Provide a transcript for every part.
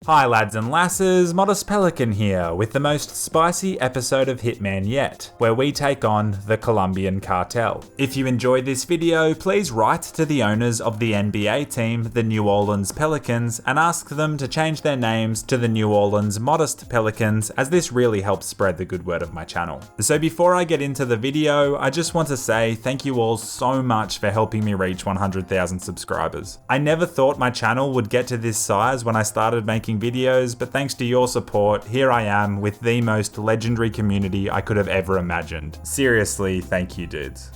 Hi lads and lasses, Modest Pelican here with the most spicy episode of Hitman yet, where we take on the Colombian Cartel. If you enjoyed this video, please write to the owners of the NBA team, the New Orleans Pelicans, and ask them to change their names to the New Orleans Modest Pelicans, as this really helps spread the good word of my channel. So before I get into the video, I just want to say thank you all so much for helping me reach 100,000 subscribers. I never thought my channel would get to this size when I started making videos, but thanks to your support, here I am with the most legendary community I could have ever imagined. Seriously, thank you dudes.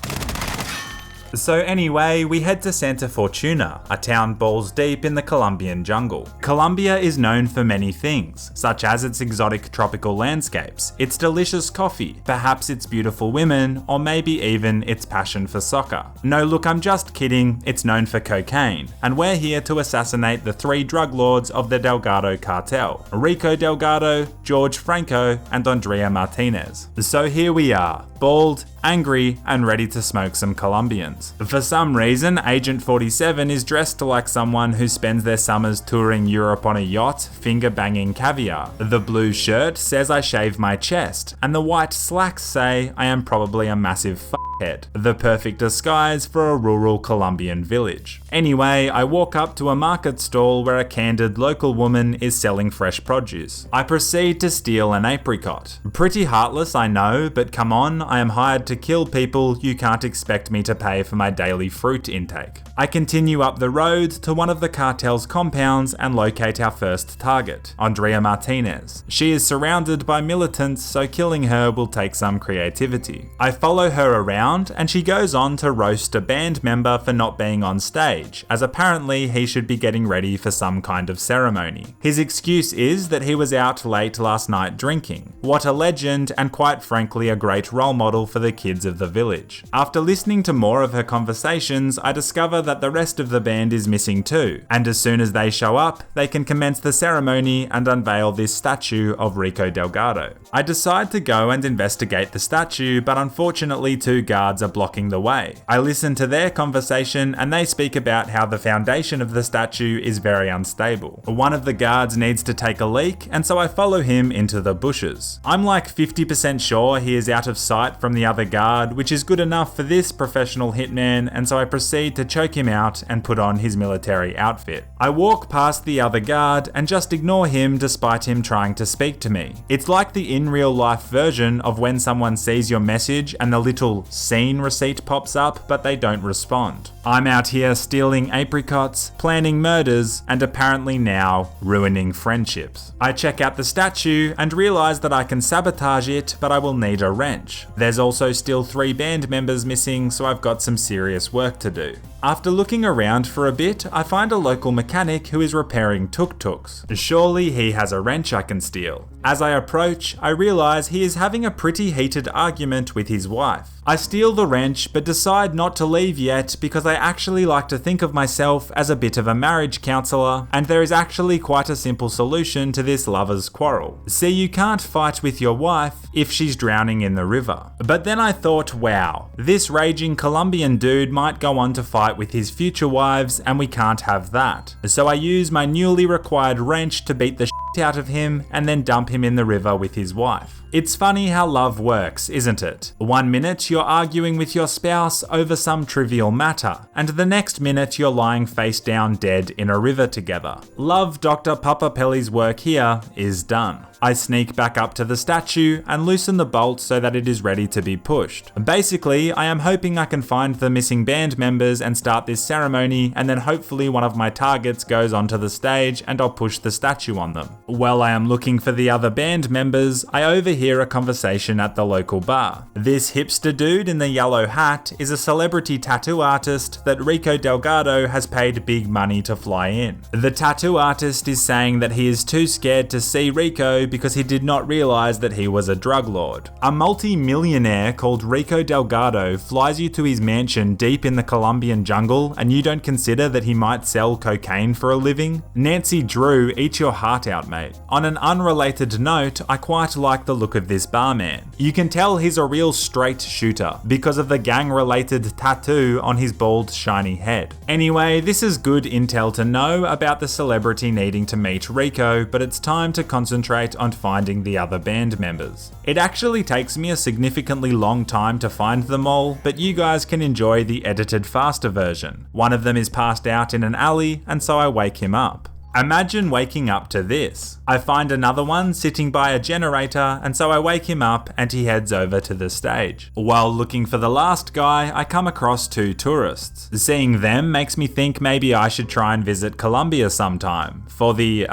So anyway, we head to Santa Fortuna, a town balls deep in the Colombian jungle. Colombia is known for many things, such as its exotic tropical landscapes, its delicious coffee, perhaps its beautiful women, or maybe even its passion for soccer. No, look, I'm just kidding, it's known for cocaine, and we're here to assassinate the three drug lords of the Delgado cartel, Rico Delgado, George Franco, and Andrea Martinez. So here we are, bald, angry, and ready to smoke some Colombians. For some reason, Agent 47 is dressed like someone who spends their summers touring Europe on a yacht, finger-banging caviar. The blue shirt says I shave my chest, and the white slacks say I am probably a massive f***head. The perfect disguise for a rural Colombian village. Anyway, I walk up to a market stall where a candid local woman is selling fresh produce. I proceed to steal an apricot. Pretty heartless, I know, but come on, I am hired to kill people, you can't expect me to pay for my daily fruit intake. I continue up the road to one of the cartel's compounds and locate our first target, Andrea Martinez. She is surrounded by militants, so killing her will take some creativity. I follow her around and she goes on to roast a band member for not being on stage, as apparently he should be getting ready for some kind of ceremony. His excuse is that he was out late last night drinking. What a legend, and quite frankly a great role model for the kids of the village. After listening to more of her conversations, I discover that the rest of the band is missing too, and as soon as they show up, they can commence the ceremony and unveil this statue of Rico Delgado. I decide to go and investigate the statue, but unfortunately two guards are blocking the way. I listen to their conversation and they speak about how the foundation of the statue is very unstable. One of the guards needs to take a leak, and so I follow him into the bushes. I'm like 50% sure he is out of sight from the other guard, which is good enough for this professional hitman, and so I proceed to choke him out and put on his military outfit. I walk past the other guard and just ignore him despite him trying to speak to me. It's like the in real life version of when someone sees your message and the little scene receipt pops up, but they don't respond. I'm out here stealing apricots, planning murders, and apparently now ruining friendships. I check out the statue and realize that I can sabotage it, but I will need a wrench. There's also still 3 band members missing, so I've got some serious work to do. After looking around for a bit, I find a local mechanic who is repairing tuk-tuks. Surely he has a wrench I can steal. As I approach, I realize he is having a pretty heated argument with his wife. I steal the wrench but decide not to leave yet because I actually like to think of myself as a bit of a marriage counselor, and there is actually quite a simple solution to this lover's quarrel. See, you can't fight with your wife if she's drowning in the river. But then I thought, wow, this raging Colombian dude might go on to fight with his future wives, and we can't have that. So I use my newly required wrench to beat the shit out of him and then dump him in the river with his wife. It's funny how love works, isn't it? One minute you're arguing with your spouse over some trivial matter, and the next minute you're lying face down dead in a river together. Love Dr. Papapelli's work here is done. I sneak back up to the statue and loosen the bolt so that it is ready to be pushed. Basically, I am hoping I can find the missing band members and start this ceremony, and then hopefully one of my targets goes onto the stage and I'll push the statue on them. While I am looking for the other band members, I overhear a conversation at the local bar. This hipster dude in the yellow hat is a celebrity tattoo artist that Rico Delgado has paid big money to fly in. The tattoo artist is saying that he is too scared to see Rico because he did not realize that he was a drug lord. A multi-millionaire called Rico Delgado flies you to his mansion deep in the Colombian jungle, and you don't consider that he might sell cocaine for a living? Nancy Drew, eat your heart out, mate. conversate. On an unrelated note, I quite like the look of this barman. You can tell he's a real straight shooter because of the gang-related tattoo on his bald, shiny head. Anyway, this is good intel to know about the celebrity needing to meet Rico, but it's time to concentrate on finding the other band members. It actually takes me a significantly long time to find them all, but you guys can enjoy the edited faster version. One of them is passed out in an alley, and so I wake him up. Imagine waking up to this. I find another one sitting by a generator, and so I wake him up and he heads over to the stage. While looking for the last guy, I come across 2 tourists. Seeing them makes me think maybe I should try and visit Colombia sometime for the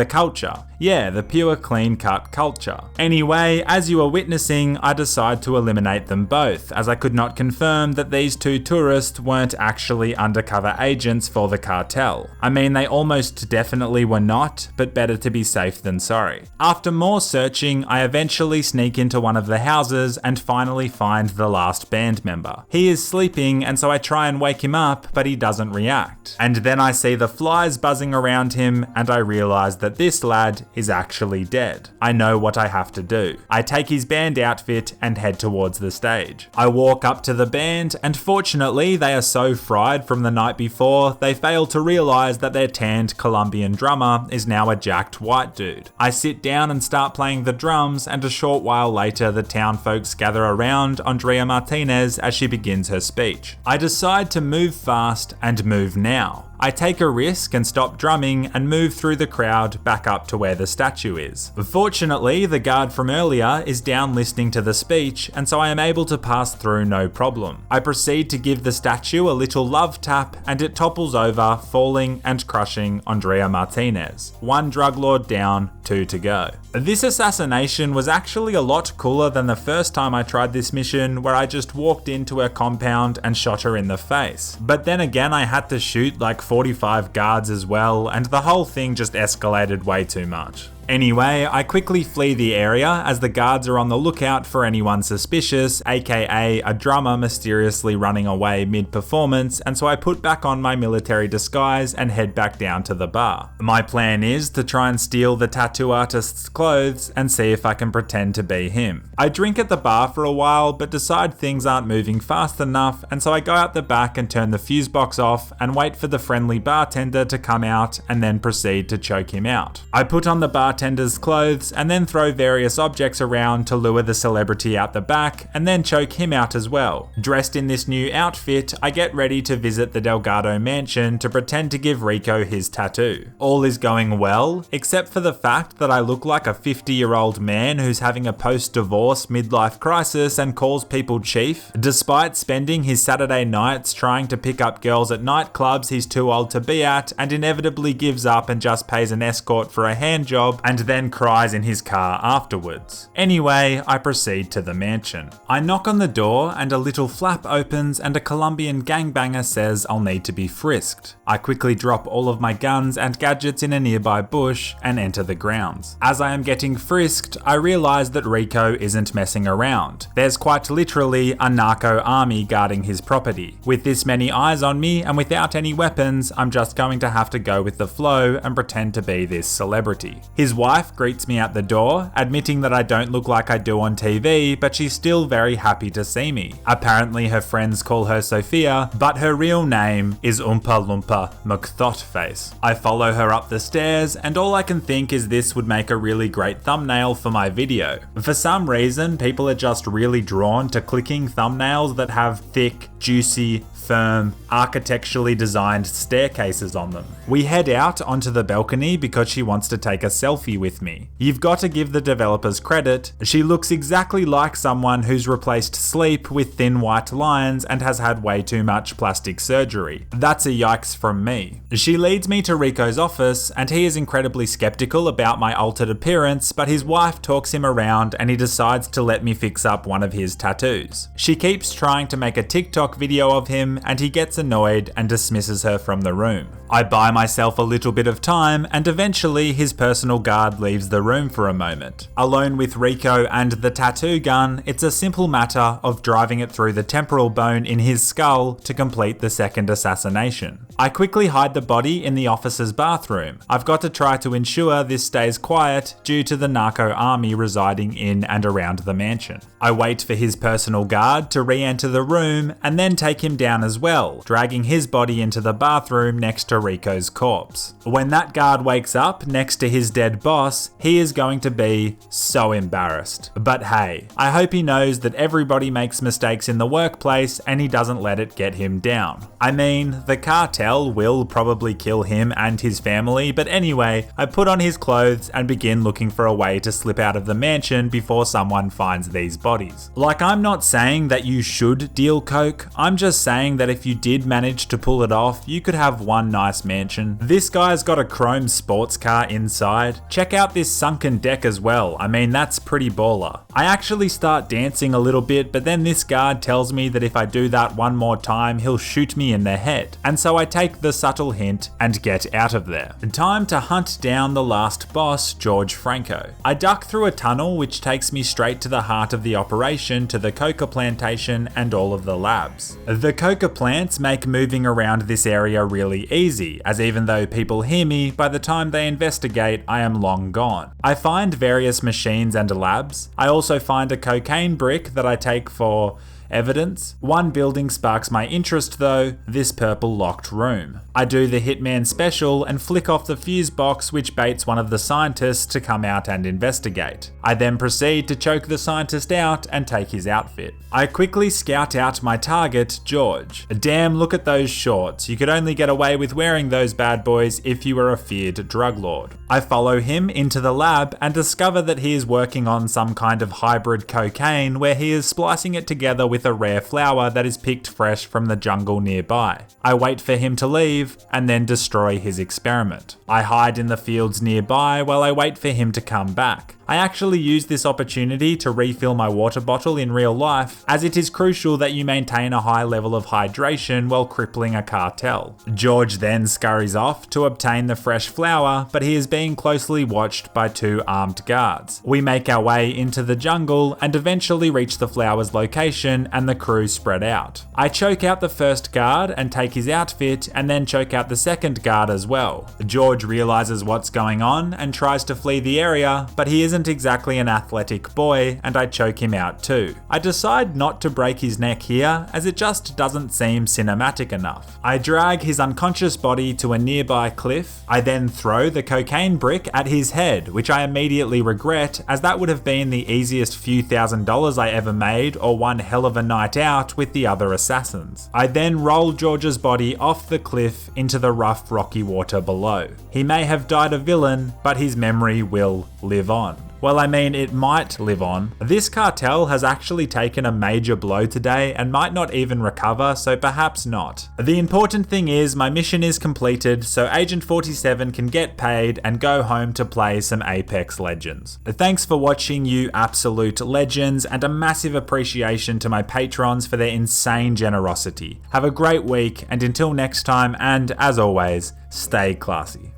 culture. Yeah, the pure clean cut culture. Anyway, as you are witnessing, I decide to eliminate them both, as I could not confirm that these 2 tourists weren't actually undercover agents for the cartel. I mean, they almost definitely were not, but better to be safe than sorry. After more searching, I eventually sneak into one of the houses and finally find the last band member. He is sleeping, and so I try and wake him up, but he doesn't react. And then I see the flies buzzing around him, and I realize that this lad is actually dead. I know what I have to do. I take his band outfit and head towards the stage. I walk up to the band, and fortunately they are so fried from the night before, they fail to realize that their tanned Colombian drummer is now a jacked white dude. I sit down and start playing the drums, and a short while later the town folks gather around Andrea Martinez as she begins her speech. I decide to move fast and move now. I take a risk and stop drumming and move through the crowd back up to where the statue is. Fortunately, the guard from earlier is down listening to the speech, and so I am able to pass through no problem. I proceed to give the statue a little love tap, and it topples over, falling and crushing Andrea Martinez. 1 drug lord down, 2 to go. This assassination was actually a lot cooler than the first time I tried this mission, where I just walked into her compound and shot her in the face. But then again, I had to shoot like 45 guards as well, and the whole thing just escalated way too much. Anyway, I quickly flee the area as the guards are on the lookout for anyone suspicious, aka a drummer mysteriously running away mid-performance, and so I put back on my military disguise and head back down to the bar. My plan is to try and steal the tattoo artist's clothes and see if I can pretend to be him. I drink at the bar for a while, but decide things aren't moving fast enough, and so I go out the back and turn the fuse box off and wait for the friendly bartender to come out and then proceed to choke him out. I put on the bartender's clothes and then throw various objects around to lure the celebrity out the back and then choke him out as well. Dressed in this new outfit, I get ready to visit the Delgado mansion to pretend to give Rico his tattoo. All is going well, except for the fact that I look like a 50-year-old man who's having a post-divorce midlife crisis and calls people chief, despite spending his Saturday nights trying to pick up girls at nightclubs he's too old to be at, and inevitably gives up and just pays an escort for a hand job and then cries in his car afterwards. Anyway, I proceed to the mansion. I knock on the door and a little flap opens and a Colombian gangbanger says I'll need to be frisked. I quickly drop all of my guns and gadgets in a nearby bush and enter the grounds. As I am getting frisked, I realize that Rico isn't messing around. There's quite literally a narco army guarding his property. With this many eyes on me and without any weapons, I'm just going to have to go with the flow and pretend to be this celebrity. His wife greets me at the door, admitting that I don't look like I do on TV, but she's still very happy to see me. Apparently her friends call her Sophia, but her real name is Oompa Loompa McThoughtface. I follow her up the stairs, and all I can think is this would make a really great thumbnail for my video. For some reason, people are just really drawn to clicking thumbnails that have thick, juicy, firm, architecturally designed staircases on them. We head out onto the balcony because she wants to take a selfie with me. You've got to give the developers credit. She looks exactly like someone who's replaced sleep with thin white lines and has had way too much plastic surgery. That's a yikes from me. She leads me to Rico's office and he is incredibly skeptical about my altered appearance, but his wife talks him around and he decides to let me fix up one of his tattoos. She keeps trying to make a TikTok video of him, him and he gets annoyed and dismisses her from the room. I buy myself a little bit of time and eventually his personal guard leaves the room for a moment. Alone with Rico and the tattoo gun, it's a simple matter of driving it through the temporal bone in his skull to complete the second assassination. I quickly hide the body in the officer's bathroom. I've got to try to ensure this stays quiet due to the narco army residing in and around the mansion. I wait for his personal guard to re-enter the room and then take him down as well, dragging his body into the bathroom next to Rico's corpse. When that guard wakes up next to his dead boss, he is going to be so embarrassed. But hey, I hope he knows that everybody makes mistakes in the workplace and he doesn't let it get him down. I mean, the cartel will probably kill him and his family, but anyway, I put on his clothes and begin looking for a way to slip out of the mansion before someone finds these bodies. Like, I'm not saying that you should deal coke, I'm just saying that if you did manage to pull it off, you could have one nice mansion. This guy's got a chrome sports car inside. Check out this sunken deck as well. I mean, that's pretty baller. I actually start dancing a little bit, but then this guard tells me that if I do that one more time, he'll shoot me in the head. And so I take the subtle hint and get out of there. Time to hunt down the last boss, George Franco. I duck through a tunnel which takes me straight to the heart of the operation, to the coca plantation and all of the labs. The coca plants make moving around this area really easy, as even though people hear me, by the time they investigate, I am long gone. I find various machines and labs. I also find a cocaine brick that I take for evidence. One building sparks my interest though, this purple locked room. I do the Hitman special and flick off the fuse box which baits one of the scientists to come out and investigate. I then proceed to choke the scientist out and take his outfit. I quickly scout out my target, George. Damn, look at those shorts. You could only get away with wearing those bad boys if you were a feared drug lord. I follow him into the lab and discover that he is working on some kind of hybrid cocaine where he is splicing it together with a rare flower that is picked fresh from the jungle nearby. I wait for him to leave and then destroy his experiment. I hide in the fields nearby while I wait for him to come back. I actually use this opportunity to refill my water bottle in real life, as it is crucial that you maintain a high level of hydration while crippling a cartel. George then scurries off to obtain the fresh flower, but he is being closely watched by two armed guards. We make our way into the jungle and eventually reach the flower's location and the crew spread out. I choke out the first guard and take his outfit and then choke out the second guard as well. George realizes what's going on and tries to flee the area, but he isn't exactly an athletic boy and I choke him out too. I decide not to break his neck here as it just doesn't seem cinematic enough. I drag his unconscious body to a nearby cliff. I then throw the cocaine brick at his head, which I immediately regret as that would have been the easiest few $1,000s I ever made or one hell of a night out with the other assassins. I then roll George's body off the cliff into the rough rocky water below. He may have died a villain, but his memory will live on. Well, I mean, it might live on. This cartel has actually taken a major blow today and might not even recover, so perhaps not. The important thing is my mission is completed, so Agent 47 can get paid and go home to play some Apex Legends. Thanks for watching, you absolute legends, and a massive appreciation to my patrons for their insane generosity. Have a great week, and until next time, and as always, stay classy.